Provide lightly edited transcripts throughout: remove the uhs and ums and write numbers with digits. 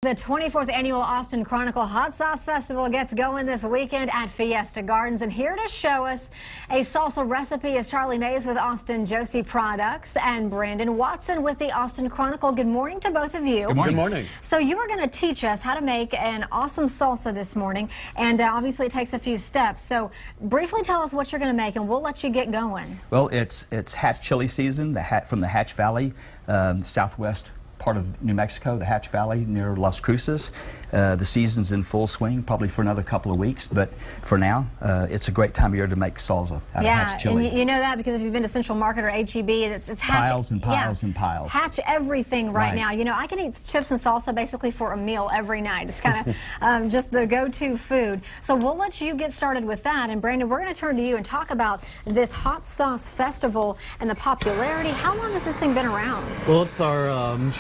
The 24th Annual Austin Chronicle Hot Sauce Festival gets going this weekend at Fiesta Gardens. And here to show us a salsa recipe is Charlie Mays with Austin Josie Products and Brandon Watson with the Austin Chronicle. Good morning to both of you. Good morning. Good morning. So you are going to teach us how to make an awesome salsa this morning. And obviously it takes a few steps. So briefly tell us what you're going to make and we'll let you get going. Well, it's Hatch chili season, from the Hatch Valley, southwest part of New Mexico, the Hatch Valley near Las Cruces. The season's in full swing, probably for another couple of weeks, but for now, it's a great time of year to make salsa out of Hatch chili. And you know that because if you've been to Central Market or HEB, it's Hatch. Piles and piles and piles. Hatch everything right now. You know, I can eat chips and salsa basically for a meal every night. It's kind of just the go-to food. So we'll let you get started with that. And Brandon, we're going to turn to you and talk about this hot sauce festival and the popularity. How long has this thing been around? Well, it's our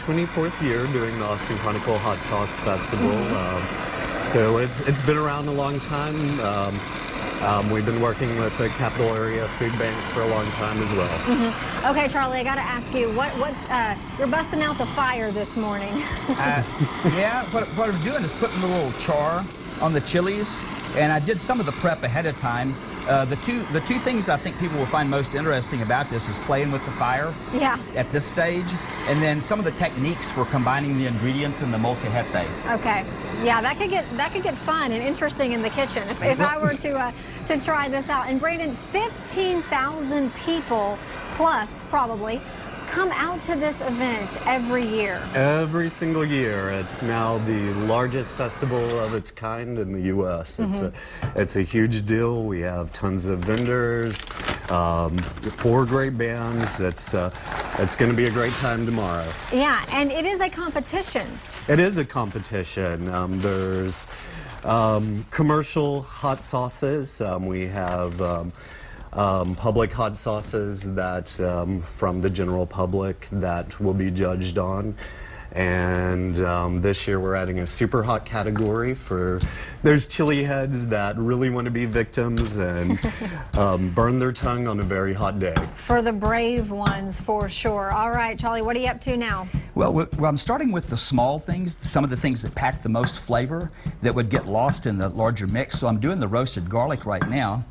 24th year doing the Austin Chronicle Hot Sauce Festival. So it's been around a long time. We've been working with the Capital Area Food Bank for a long time as well. Okay, Charlie, I got to ask you, you're busting out the fire this morning. Yeah, what I'm doing is putting a little char on the chilies, and I did some of the prep ahead of time. The two things I think people will find most interesting about this is playing with the fire at this stage, and then some of the techniques for combining the ingredients in the molcajete. Okay, yeah, that could get fun and interesting in the kitchen if I were to try this out. And Brandon, 15,000 people plus probably come out to this event every year. Every single year. It's now the largest festival of its kind in the U.S. It's a huge deal. We have tons of vendors, 4 great bands. It's going to be a great time tomorrow. Yeah, and it is a competition. It is a competition. There's commercial hot sauces. We have public hot sauces that from the general public that will be judged on, and this year we're adding a super hot category for those chili heads that really want to be victims and burn their tongue on a very hot day. For the brave ones, for sure. All right, Charlie, what are you up to now? Well, I'm starting with the small things, some of the things that pack the most flavor that would get lost in the larger mix. So I'm doing the roasted garlic right now.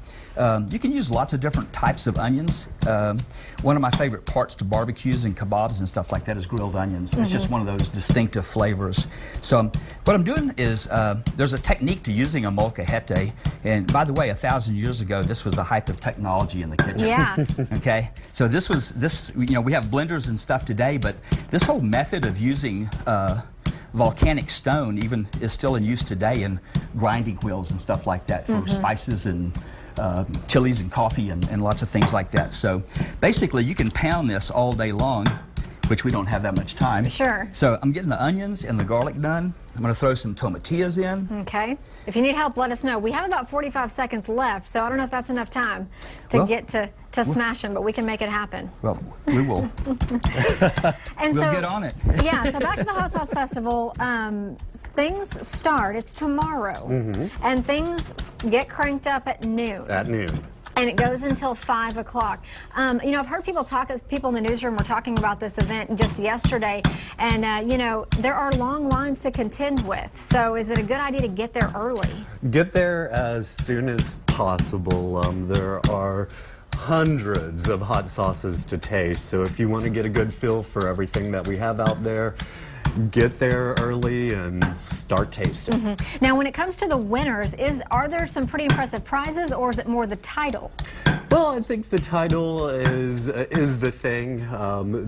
You can use lots of different types of onions. One of my favorite parts to barbecues and kebabs and stuff like that is grilled onions. It's just one of those distinctive flavors. So what I'm doing is there's a technique to using a molcajete. And by the way, 1,000 years ago, this was the height of technology in the kitchen. Yeah. Okay. So you know, we have blenders and stuff today, but this whole method of using volcanic stone even is still in use today in grinding wheels and stuff like that for spices and chilies and coffee and lots of things like that. So basically you can pound this all day long, which we don't have that much time. Sure. So I'm getting the onions and the garlic done. I'm going to throw some tomatillas in. Okay. If you need help, let us know. We have about 45 seconds left, so I don't know if that's enough time to get to smash them, but we can make it happen. Well, we will. And we'll get on it. Yeah, so back to the Hot Sauce Festival. Things start, it's tomorrow, and things get cranked up at noon. At noon. And it goes until 5 o'clock. You know, I've heard people in the newsroom were talking about this event just yesterday, and you know, there are long lines to contend with. So is it a good idea to get there early? Get there as soon as possible. There are hundreds of hot sauces to taste, so if you want to get a good feel for everything that we have out there, get there early and start tasting. Now, when it comes to the winners, are there some pretty impressive prizes, or is it more the title? Well, I think the title is the thing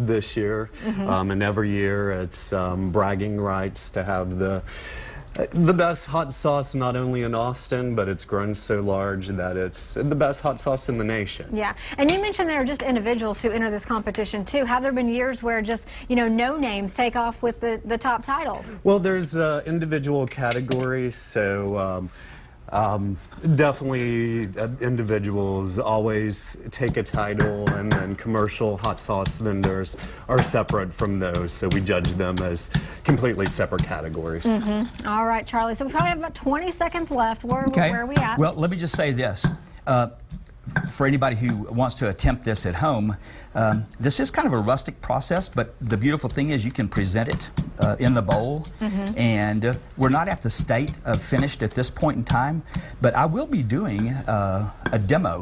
this year, and every year it's bragging rights to have the best hot sauce, not only in Austin, but it's grown so large that it's the best hot sauce in the nation. Yeah, and you mentioned there are just individuals who enter this competition too. Have there been years where just, you know, no names take off with the top titles? Well, there's individual categories, so definitely individuals always take a title, and then commercial hot sauce vendors are separate from those, so we judge them as completely separate categories. All right, Charlie, so we probably have about 20 seconds left. Where are we at? Well, let me just say this. for anybody who wants to attempt this at home, this is kind of a rustic process, but the beautiful thing is you can present it in the bowl, and we're not at the state of finished at this point in time, but I will be doing a demo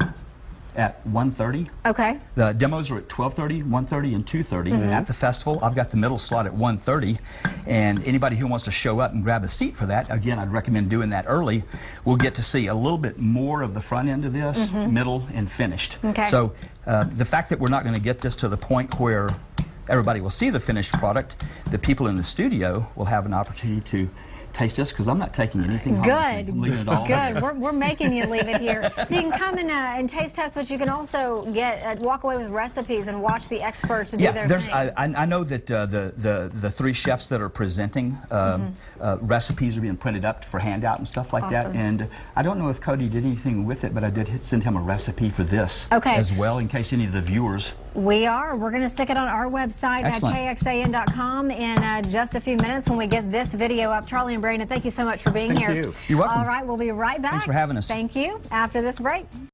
at 1:30. Okay. The demos are at 12:30, 1:30, and 2:30. And at the festival, I've got the middle slot at 1:30. And anybody who wants to show up and grab a seat for that, again, I'd recommend doing that early. We'll get to see a little bit more of the front end of this, middle, and finished. Okay. So the fact that we're not going to get this to the point where everybody will see the finished product, the people in the studio will have an opportunity to taste this, because I'm not taking anything home. Good. I'm leaving it all Good. here. We're making you leave it here. So you can come and taste test, but you can also get walk away with recipes and watch the experts do their there's. thing. I know that the three chefs that are presenting recipes are being printed up for handout and stuff like that. Awesome. And I don't know if Cody did anything with it, but I did send him a recipe for this as well, in case any of the viewers. We're going to stick it on our website at Excellent. kxan.com in just a few minutes when we get this video up. Charlie and Brandon, thank you so much for being Thank here. you. You're welcome. All right, we'll be right back. Thanks for having us. Thank you. After this break.